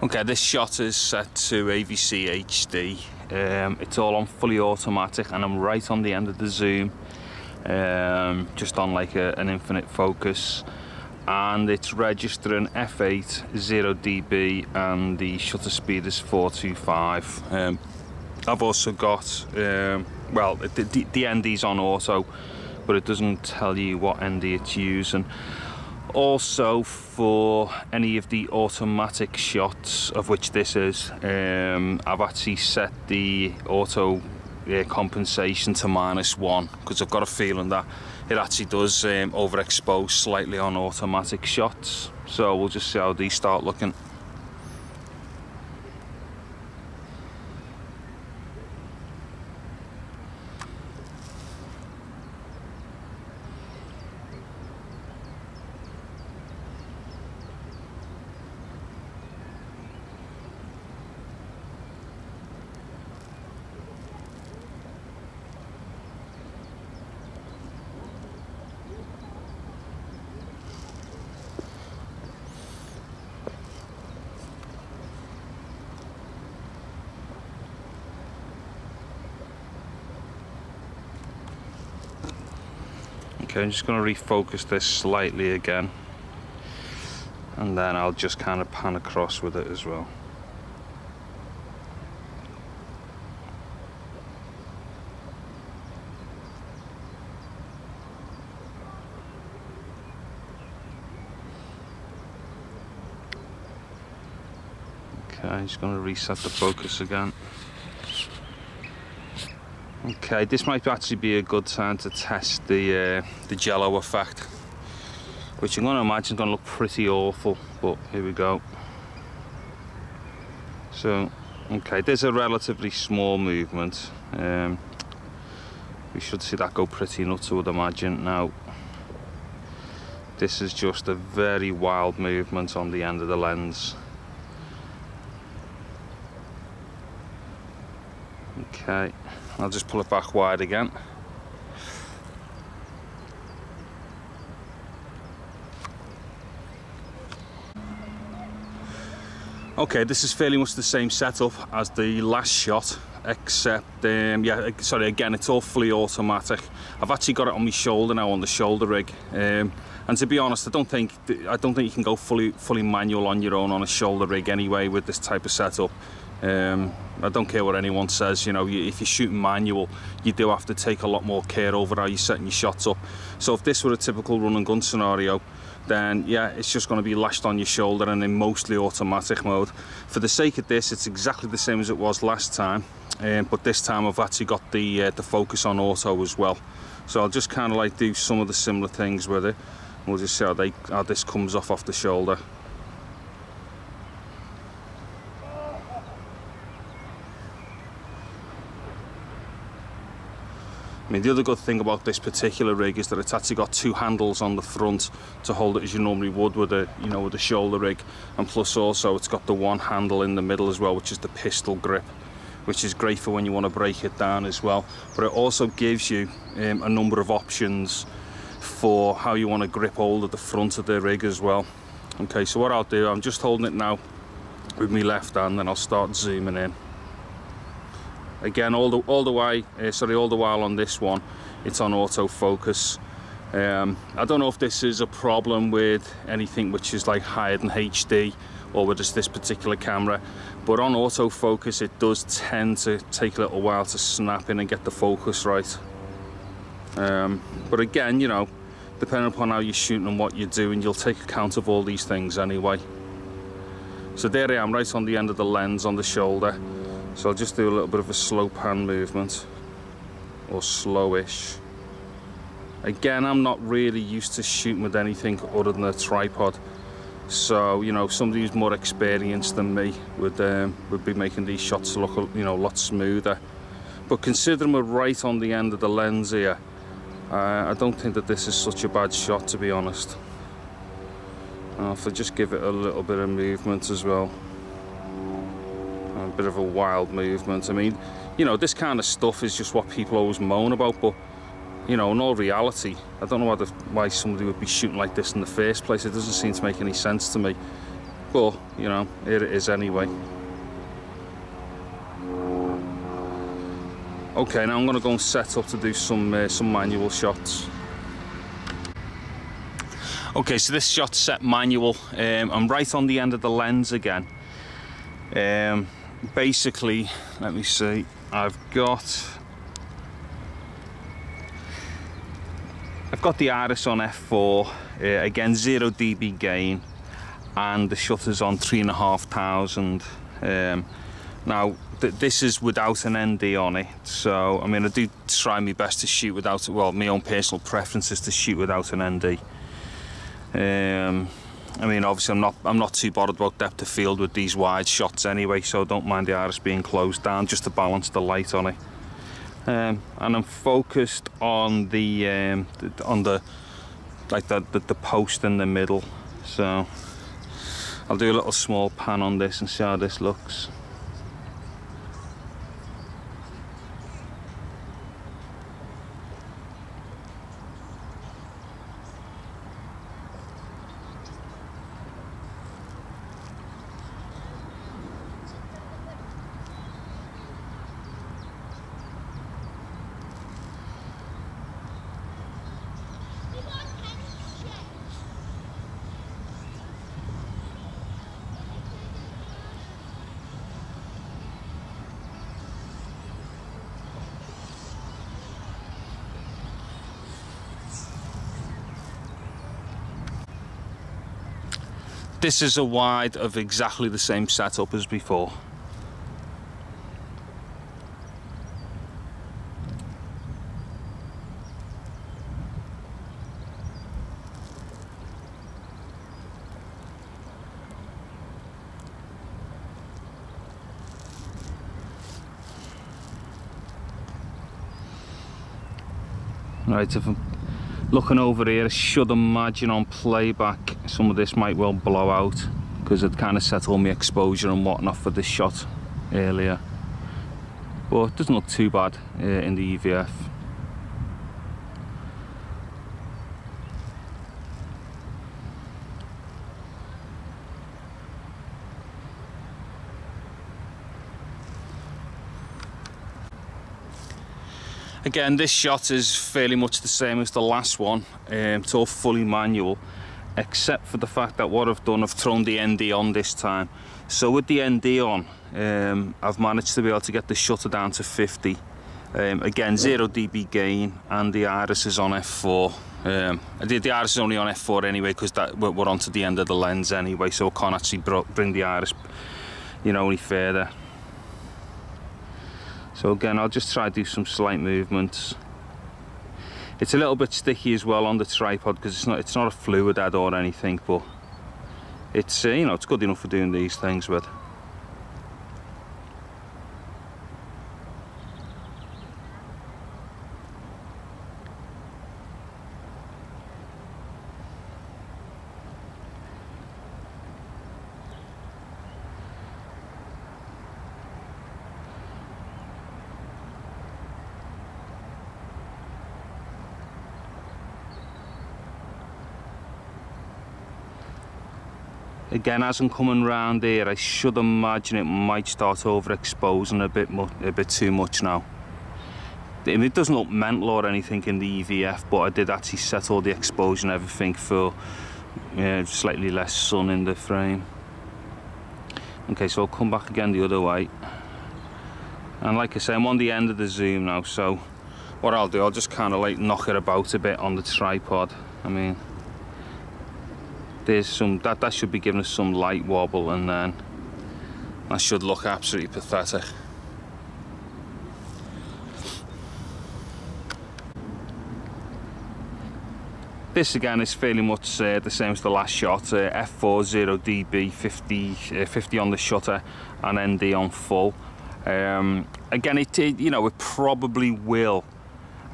Okay, this shot is set to AVCHD. It's all on fully automatic, and I'm right on the end of the zoom, just on like an infinite focus, and it's registering f8 0 dB, and the shutter speed is 425. I've also got well, the ND's on auto, but it doesn't tell you what ND it's using. Also, for any of the automatic shots, of which this is, I've actually set the auto compensation to -1, because I've got a feeling that it actually does overexpose slightly on automatic shots. So we'll just see how these start looking. Okay, I'm just going to refocus this slightly again, and then I'll just kind of pan across with it as well. Okay, I'm just going to reset the focus again. Okay, this might actually be a good time to test the jello effect, which I'm going to imagine is going to look pretty awful, but here we go. So, okay, there's a relatively small movement. We should see that go pretty nuts, I would imagine. Now, this is just a very wild movement on the end of the lens. Okay, I'll just pull it back wide again. Okay, this is fairly much the same setup as the last shot, except yeah, sorry, again, it's all fully automatic. I've actually got it on my shoulder now, on the shoulder rig, and to be honest, I don't think you can go fully manual on your own on a shoulder rig anyway with this type of setup. I don't care what anyone says, you know, if you're shooting manual, you do have to take a lot more care over how you're setting your shots up. So if this were a typical run and gun scenario, then yeah, it's just going to be lashed on your shoulder and in mostly automatic mode. For the sake of this, it's exactly the same as it was last time, but this time I've actually got the focus on auto as well. So I'll just kind of like do some of the similar things with it. We'll just see how this comes off the shoulder. I mean, the other good thing about this particular rig is that it's actually got two handles on the front to hold it as you normally would with a, you know, with a shoulder rig, and plus also it's got the one handle in the middle as well, which is the pistol grip, which is great for when you want to break it down as well. But it also gives you a number of options for how you want to grip hold of the front of the rig as well. Okay, so what I'll do, I'm just holding it now with my left hand, then I'll start zooming in. Again, all the while on this one, it's on autofocus. I don't know if this is a problem with anything which is like higher than HD, or with just this particular camera, but on autofocus it does tend to take a little while to snap in and get the focus right. But again, you know, depending upon how you're shooting and what you're doing, you'll take account of all these things anyway. So there I am, right on the end of the lens on the shoulder. So I'll just do a little bit of a slow pan movement, or slowish. Again, I'm not really used to shooting with anything other than a tripod. So, you know, somebody who's more experienced than me would be making these shots look, you know, a lot smoother. But considering we're right on the end of the lens here, I don't think that this is such a bad shot, to be honest. If I just give it a little bit of movement as well. A bit of a wild movement. I mean, you know, this kind of stuff is just what people always moan about, but you know, in all reality, I don't know why somebody would be shooting like this in the first place. It doesn't seem to make any sense to me. but you know, here it is anyway. Okay, now I'm going to go and set up to do some manual shots. Okay, so this shot's set manual. I'm right on the end of the lens again. Basically, let me see, I've got the iris on f4, again 0 dB gain, and the shutter's on 3,500. Now this is without an ND on it, so I mean, I do try my best to shoot without, well, my own personal preference is to shoot without an ND. I mean, obviously I'm not too bothered about depth of field with these wide shots anyway, so I don't mind the iris being closed down just to balance the light on it. And I'm focused on the post in the middle, so I'll do a little small pan on this and see how this looks. This is a wide of exactly the same setup as before. Right, if I'm looking over here, I should imagine on playback some of this might well blow out because it kind of set all my exposure and whatnot for this shot earlier, but it doesn't look too bad in the EVF. Again, this shot is fairly much the same as the last one. It's all fully manual, except for the fact that what I've done, I've thrown the ND on this time. So with the ND on, I've managed to be able to get the shutter down to 50. Again, 0 dB gain, and the iris is on f4. The iris is only on f4 anyway, because we're onto the end of the lens anyway, so I can't actually bring the iris, you know, any further. So again, I'll just try to do some slight movements. It's a little bit sticky as well on the tripod because it's not a fluid head or anything, but it's you know, it's good enough for doing these things with. Again, as I'm coming round here, I should imagine it might start overexposing a bit too much now. It doesn't look mental or anything in the EVF, but I did actually set all the exposure and everything for slightly less sun in the frame. Okay, so I'll come back again the other way. And like I say, I'm on the end of the zoom now, so what I'll do, I'll just kind of like knock it about a bit on the tripod. I mean, there's some, that should be giving us some light wobble, and then that should look absolutely pathetic. This again is fairly much the same as the last shot. F4 0 dB, 50 on the shutter, and ND on full. Again, you know, it probably will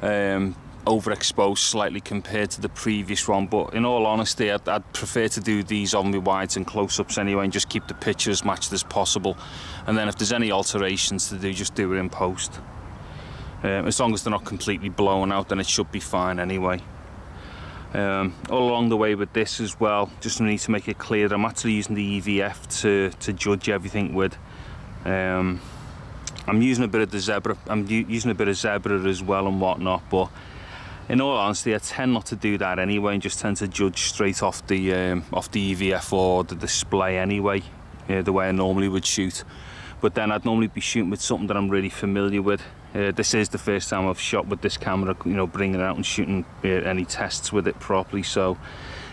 overexpose slightly compared to the previous one, but in all honesty, I'd prefer to do these on my wides and close-ups anyway, and just keep the picture as matched as possible. And then if there's any alterations to do, just do it in post. As long as they're not completely blown out, then it should be fine anyway. All along the way with this as well, just need to make it clear that I'm actually using the EVF to judge everything with. I'm using a bit of the zebra, I'm using a bit of zebra as well and whatnot, but in all honesty I tend not to do that anyway, and just tend to judge straight off the EVF or the display anyway, the way I normally would shoot. But then I'd normally be shooting with something that I'm really familiar with. This is the first time I've shot with this camera, you know, bringing it out and shooting any tests with it properly, so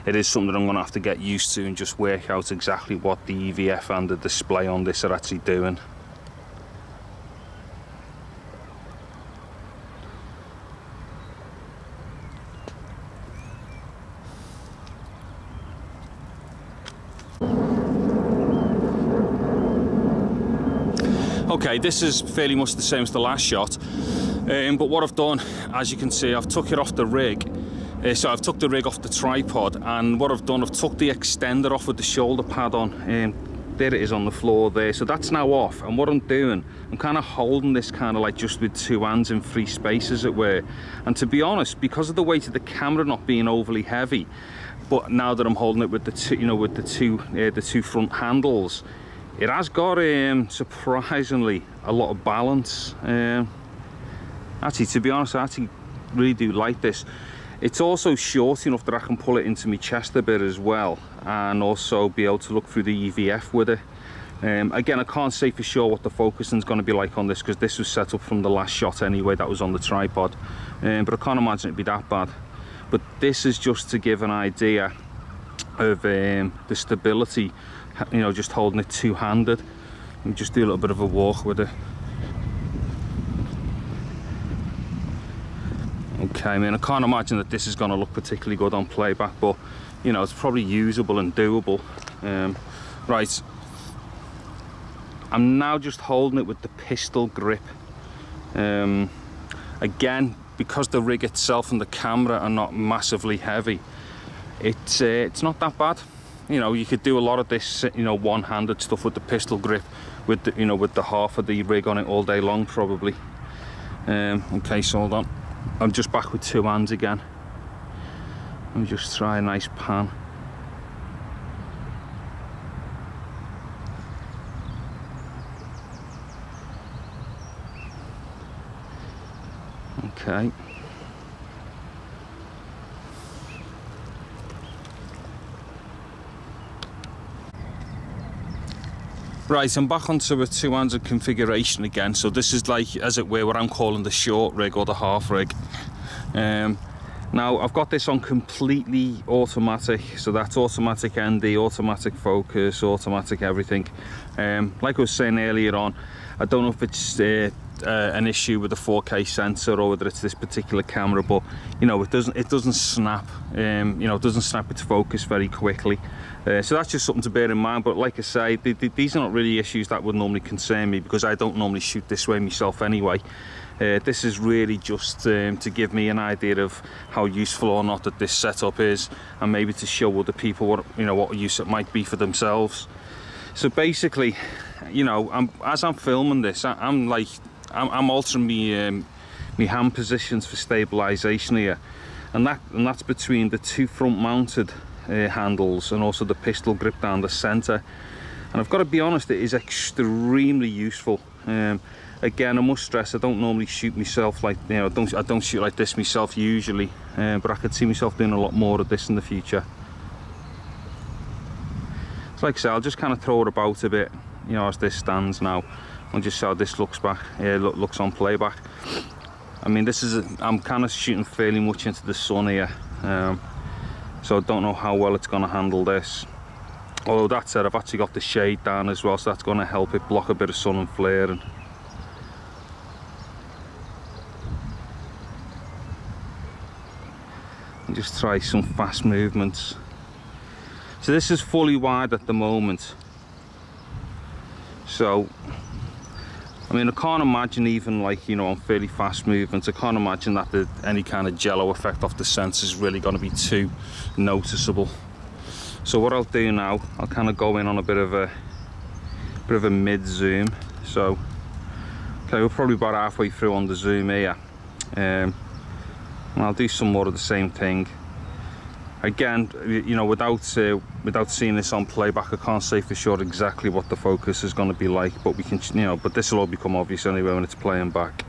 it is something that I'm going to have to get used to and just work out exactly what the EVF and the display on this are actually doing. Okay, this is fairly much the same as the last shot, but what I've done, as you can see, I've took it off the rig. So I've took the rig off the tripod, and what I've done, I've took the extender off with the shoulder pad on, and there it is on the floor there. So that's now off, and what I'm doing, I'm kind of holding this kind of like just with two hands in free space, as it were. And to be honest, because of the weight of the camera not being overly heavy, but now that I'm holding it with the two, you know, with the two front handles, it has got surprisingly a lot of balance. Actually, to be honest, I actually really do like this. It's also short enough that I can pull it into my chest a bit as well, and also be able to look through the EVF with it. Again, I can't say for sure what the focusing is going to be like on this, because this was set up from the last shot anyway that was on the tripod, but I can't imagine it'd be that bad. But this is just to give an idea of the stability, you know, just holding it two-handed. Let me just do a little bit of a walk with it. Okay, I mean, I can't imagine that this is going to look particularly good on playback, but you know, it's probably usable and doable. Right, I'm now just holding it with the pistol grip. Again, because the rig itself and the camera are not massively heavy, it's not that bad. You know, you could do a lot of this, you know, one-handed stuff with the pistol grip, with the, you know, with the half of the rig on it all day long probably. Okay, so hold on, I'm just back with two hands again. Let me just try a nice pan. Okay. Right, I'm back onto a two-handed configuration again. So this is like, as it were, what I'm calling the short rig or the half rig. Now I've got this on completely automatic, so that's automatic ND, automatic focus, automatic everything. Like I was saying earlier on, I don't know if it's an issue with the 4K sensor or whether it's this particular camera, but you know, it doesn't snap. You know, it doesn't snap its focus very quickly. So that's just something to bear in mind. But like I say, these are not really issues that would normally concern me, because I don't normally shoot this way myself anyway. This is really just to give me an idea of how useful or not that this setup is, and maybe to show other people what, you know, what use it might be for themselves. So basically, you know, as I'm filming this, I'm altering me hand positions for stabilisation here, and that's between the two front mounted handles and also the pistol grip down the centre. And I've got to be honest, it is extremely useful. Again, I must stress, I don't normally shoot myself like, you know, I don't shoot like this myself usually, but I could see myself doing a lot more of this in the future. So like I say, I'll just kind of throw it about a bit, you know, as this stands now, and just see how this looks looks on playback. I mean, I'm kind of shooting fairly much into the sun here, so I don't know how well it's going to handle this. Although that said, I've actually got the shade down as well, so that's going to help it block a bit of sun and flaring. And just try some fast movements. So this is fully wide at the moment. So, I mean, I can't imagine, even like, you know, on fairly fast movements, I can't imagine that any kind of jello effect off the sensor is really going to be too noticeable. So what I'll do now, I'll kind of go in on a bit of a mid zoom. So, okay, we're probably about halfway through on the zoom here, and I'll do some more of the same thing. Again, you know, without seeing this on playback, I can't say for sure exactly what the focus is going to be like, but we can, you know, but this will all become obvious anyway when it's playing back.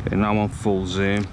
Okay, now on full zoom.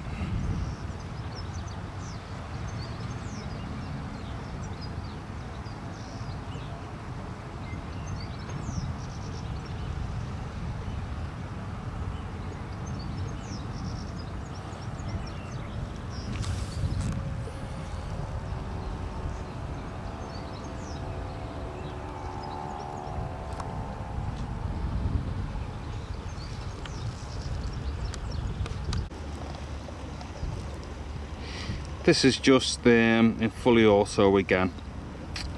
This is just in fully auto again.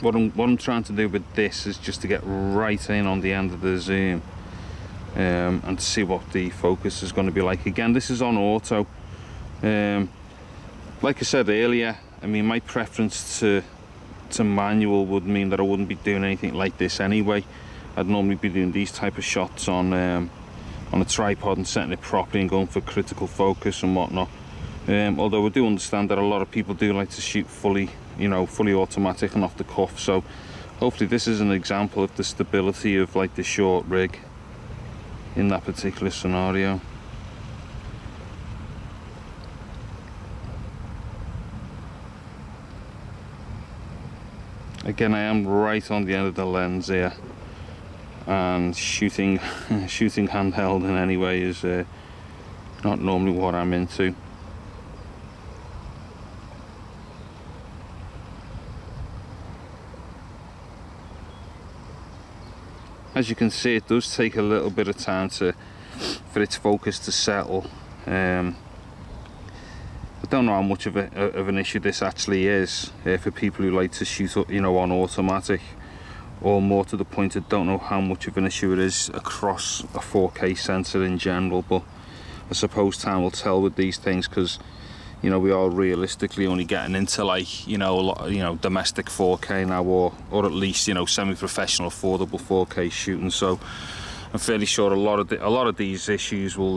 What I'm trying to do with this is just to get right in on the end of the zoom and to see what the focus is going to be like. Again, this is on auto. Like I said earlier, I mean, my preference to manual would mean that I wouldn't be doing anything like this anyway. I'd normally be doing these type of shots on a tripod and setting it properly and going for critical focus and whatnot. Although I do understand that a lot of people do like to shoot fully, you know, fully automatic and off the cuff. So hopefully this is an example of the stability of like the short rig in that particular scenario. Again, I am right on the end of the lens here, and shooting handheld in any way is not normally what I'm into. As you can see, it does take a little bit of time for its focus to settle. I don't know how much of an issue this actually is for people who like to shoot, you know, on automatic, or more to the point, I don't know how much of an issue it is across a 4K sensor in general. But I suppose time will tell with these things, because you know, we are realistically only getting into like, you know, domestic 4K now, or at least, you know, semi-professional affordable 4K shooting. So I'm fairly sure a lot of these issues will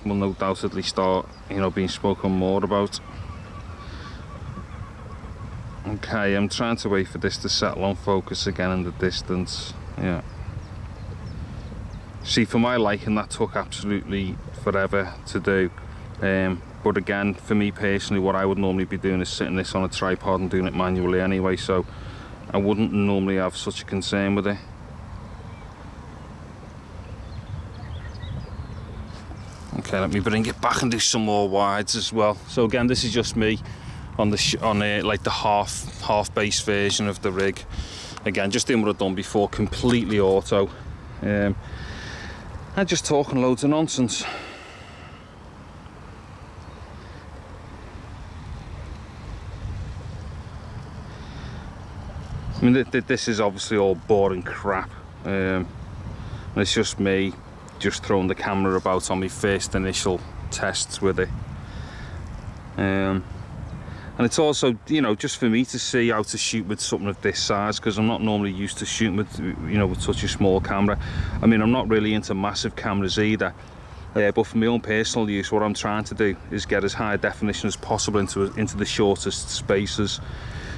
no doubtedly start, you know, being spoken more about. Okay, I'm trying to wait for this to settle on focus again in the distance. Yeah. See, for my liking, that took absolutely forever to do. But again, for me personally, what I would normally be doing is sitting this on a tripod and doing it manually anyway, so I wouldn't normally have such a concern with it. Okay, let me bring it back and do some more wides as well. So again, this is just me on like the half base version of the rig. Again, just doing what I've done before, completely auto, and just talking loads of nonsense. I mean, this is obviously all boring crap, and it's just me just throwing the camera about on my first initial tests with it, and it's also, you know, just for me to see how to shoot with something of this size, because I'm not normally used to shooting with, you know, with such a small camera. I mean, I'm not really into massive cameras either, but for my own personal use, what I'm trying to do is get as high definition as possible into the shortest spaces.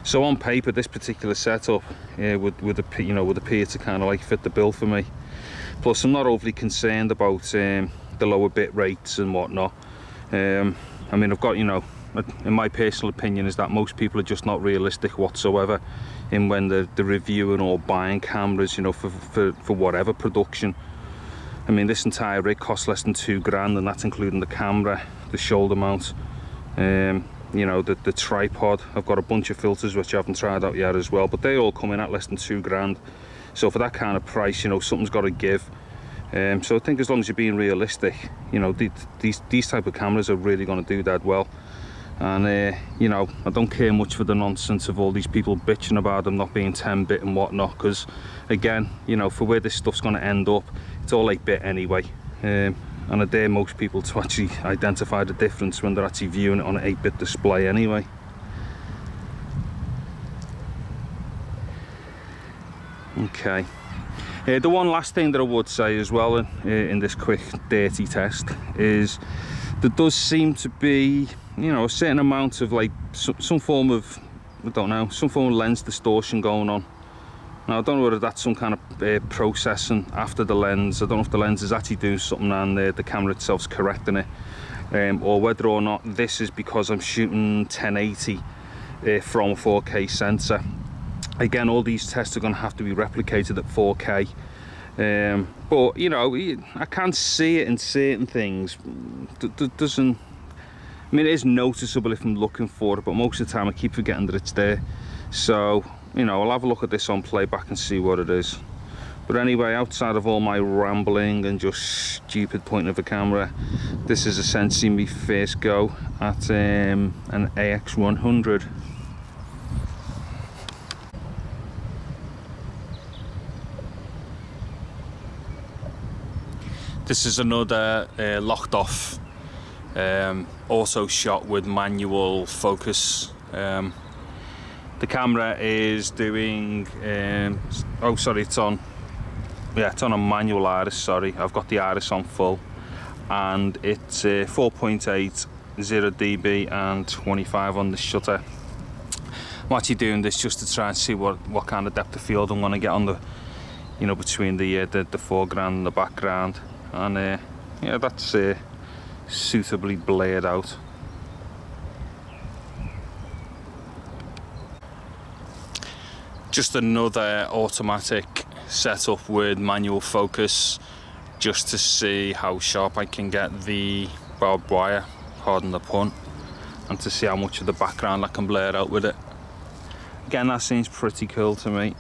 So on paper, this particular setup would appear to kind of like fit the bill for me. Plus, I'm not overly concerned about the lower bit rates and whatnot. I mean, I've got, you know, in my personal opinion, is that most people are just not realistic whatsoever in when they're reviewing or buying cameras, you know, for whatever production. I mean, this entire rig costs less than £2 and that's including the camera, the shoulder mount, you know, the tripod. I've got a bunch of filters which I haven't tried out yet as well, but they all come in at less than £2. So for that kind of price, you know, something's got to give. So I think as long as you're being realistic, you know, these type of cameras are really going to do that well. And you know, I don't care much for the nonsense of all these people bitching about them not being 10-bit and whatnot, because again, you know, for where this stuff's going to end up, it's all 8-bit anyway. and I dare most people to actually identify the difference when they're actually viewing it on an 8-bit display anyway. Okay. The one last thing that I would say as well in this quick dirty test is there does seem to be, you know, a certain amount of like some form of, I don't know, some form of lens distortion going on. Now I don't know whether that's some kind of processing after the lens. I don't know if the lens is actually doing something and the camera itself's correcting it, or whether or not this is because I'm shooting 1080 from a 4K sensor. Again, all these tests are going to have to be replicated at 4K, but you know, I can see it in certain things. Doesn't, I mean, it is noticeable if I'm looking for it, but most of the time I keep forgetting that it's there. So, you know, I'll have a look at this on playback and see what it is. But anyway, outside of all my rambling and just stupid pointing of a camera, this is essentially my first go at an AX100. This is another locked off auto shot with manual focus. The camera is doing oh sorry, it's on, yeah, it's on a manual iris, sorry. I've got the iris on full, and it's 4.8, 0 dB and 25 on the shutter. I'm actually doing this just to try and see what kind of depth of field I'm going to get on the, you know, between the foreground and the background. And yeah, that's suitably blared out. Just another automatic setup with manual focus, just to see how sharp I can get the barbed wire, pardon the pun, and to see how much of the background I can blare out with it. Again, that seems pretty cool to me.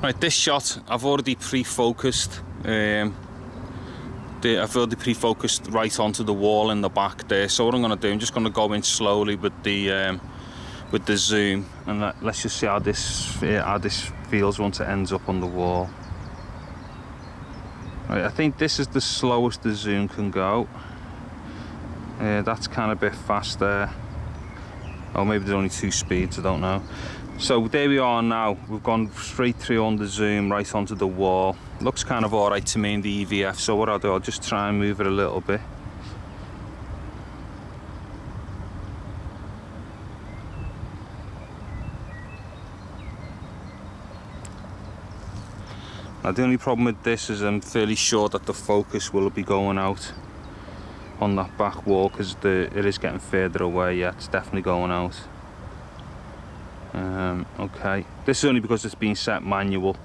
Right, this shot I've already pre-focused. I've already pre-focused right onto the wall in the back there. So what I'm going to do, I'm just going to go in slowly with the zoom, and let's just see how this feels once it ends up on the wall. Right, I think this is the slowest the zoom can go. That's kind of a bit faster. Oh, maybe there's only 2 speeds, I don't know. So there we are now. We've gone straight through on the zoom, right onto the wall. Looks kind of alright to me in the EVF, so what I'll do, I'll just try and move it a little bit. Now the only problem with this is I'm fairly sure that the focus will be going out on that back wall, because it is getting further away. Yeah, it's definitely going out. Okay, this is only because it's been set manual.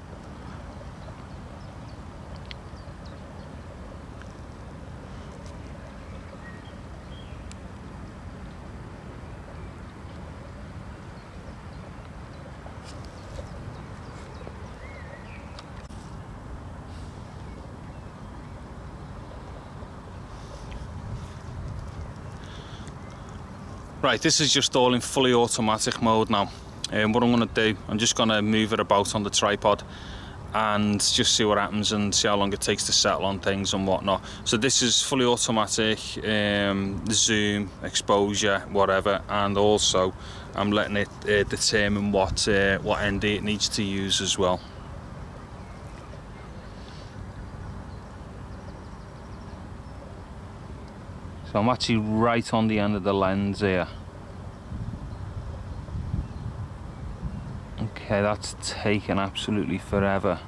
Right, this is just all in fully automatic mode now. And what I'm going to do, I'm just going to move it about on the tripod and just see what happens and see how long it takes to settle on things and whatnot. So this is fully automatic, zoom, exposure, whatever, and also I'm letting it determine what ND it needs to use as well. So I'm actually right on the end of the lens here. Okay, that's taken absolutely forever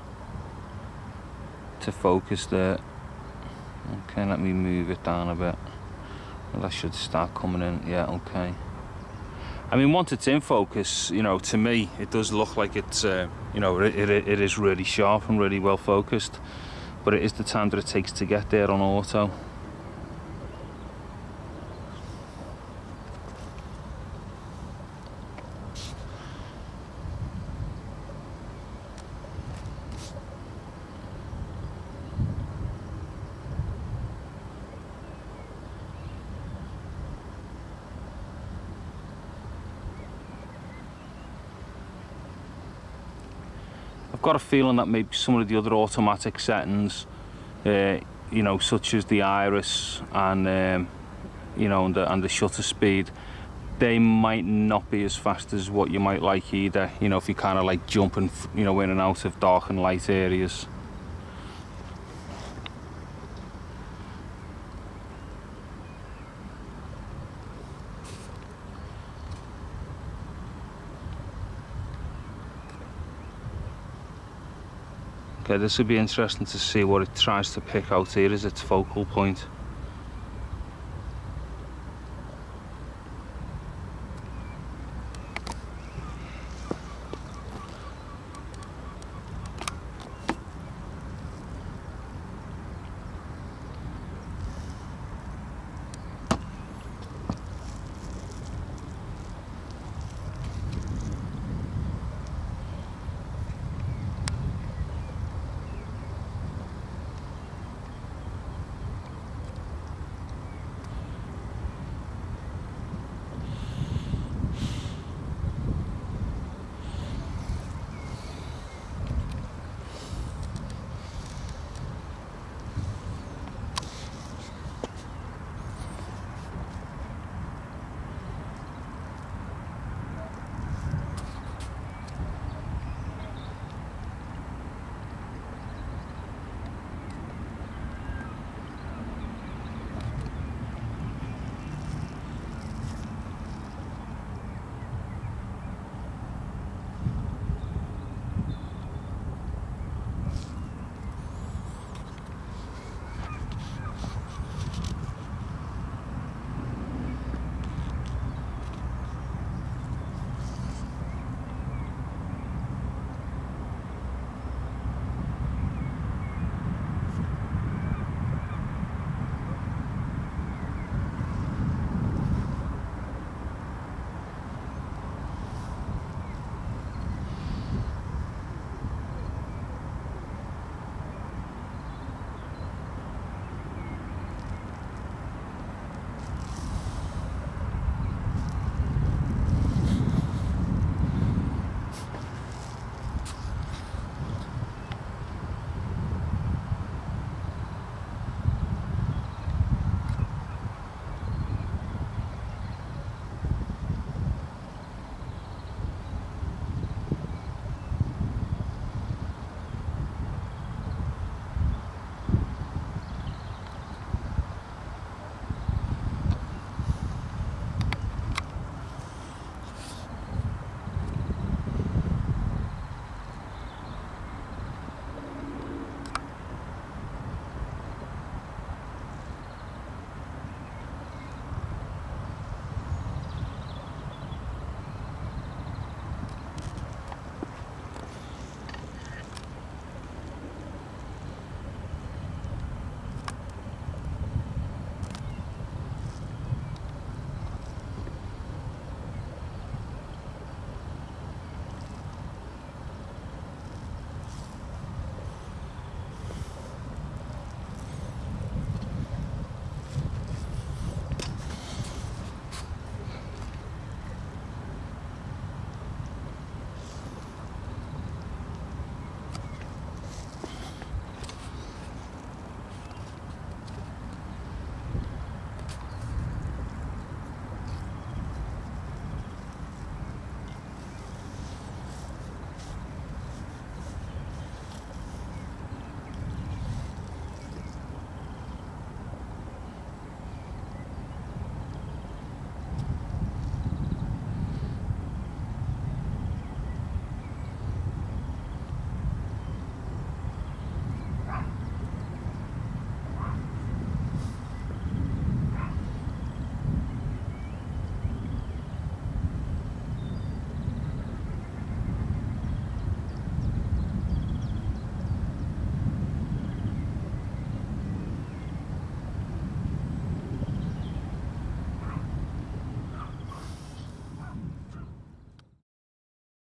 to focus there. Okay, let me move it down a bit. Well, that should start coming in. Yeah, okay. I mean, once it's in focus, you know, to me, it does look like it's, you know, it is really sharp and really well focused. But it is the time that it takes to get there on auto. I've got a feeling that maybe some of the other automatic settings, you know, such as the iris and you know, and the shutter speed, they might not be as fast as what you might like either, you know, if you're kind of like jumping, you know, in and out of dark and light areas. Okay, this would be interesting to see what it tries to pick out here as its focal point.